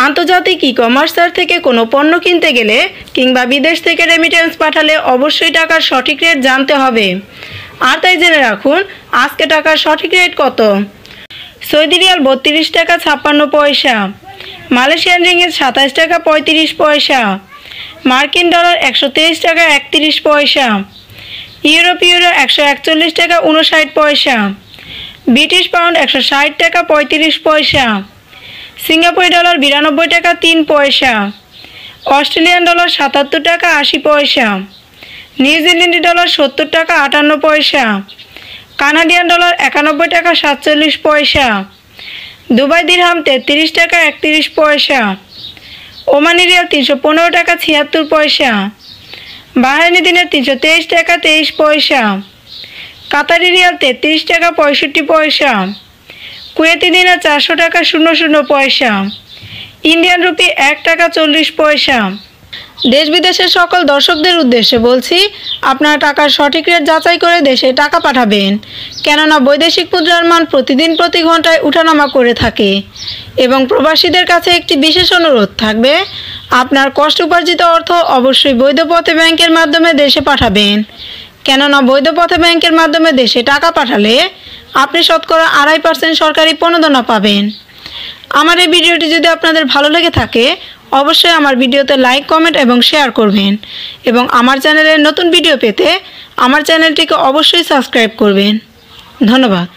আন্তর্জাতিক ই-কমার্সার থেকে কোনো পণ্য কিনতে গেলে কিংবা বিদেশ থেকে রেমিটেন্স পাঠালে অবশ্যই টাকার সঠিক রেট জানতে হবে। আর তাই জেনে রাখুন আজকে টাকার সঠিক রেট কত। সৌদি রিয়াল ৩২ টাকা ৫৬ পয়সা, মালয়েশিয়ান রিঙ্গিত ২৭ টাকা ৩৫ পয়সা, মার্কিন ডলার ১২৩ টাকা ৩১ পয়সা, ইউরো ১৪১ টাকা ৫৯ পয়সা, ব্রিটিশ পাউন্ড ১৬০ টাকা ৩৫ পয়সা, সিঙ্গাপুরি ডলার ৯২ টাকা ৩ পয়সা, অস্ট্রেলিয়ান ডলার ৭৭ টাকা ৮০ পয়সা, নিউজিল্যান্ডি ডলার ৭০ টাকা ৫৮ পয়সা, কানাডিয়ান ডলার ৯১ টাকা ৪৭ পয়সা, দুবাই দিরহাম ৩৩ টাকা ৩১ পয়সা, ওমানি রিয়াল ৩১৫ টাকা ৭৬ পয়সা, বাহরাইনি দিনার ৩২৩ টাকা ২৩ পয়সা, কাতারি রিয়াল ৩৩ টাকা ৬৫ পয়সা, কুয়েতি দিনার ৪০০ টাকা ০০ পয়সা, ইন্ডিয়ান রুপি ১ টাকা ৪০ পয়সা। দেশ বিদেশের সকল দর্শকদের উদ্দেশ্যে বলছি, আপনারা টাকার সঠিক রেট যাচাই করে দেশে টাকা পাঠাবেন, কেননা বৈদেশিক মুদ্রার মান প্রতিদিন প্রতি ঘন্টায় উঠানামা করে থাকে। এবং প্রবাসীদের কাছে একটি বিশেষ অনুরোধ থাকবে, আপনার কষ্ট উপার্জিত অর্থ অবশ্যই বৈধ পথে ব্যাংকের মাধ্যমে দেশে পাঠাবেন, কেননা বৈধ পথে ব্যাংকের মাধ্যমে দেশে টাকা পাঠালে আপনি শতকরা ২.৫% সরকারি প্রণোদনা পাবেন। আমার এই ভিডিওটি যদি আপনাদের ভালো লেগে থাকে অবশ্যই আমার ভিডিওতে লাইক, কমেন্ট এবং শেয়ার করবেন এবং আমার চ্যানেলের নতুন ভিডিও পেতে আমার চ্যানেলটিকে অবশ্যই সাবস্ক্রাইব করবেন। ধন্যবাদ।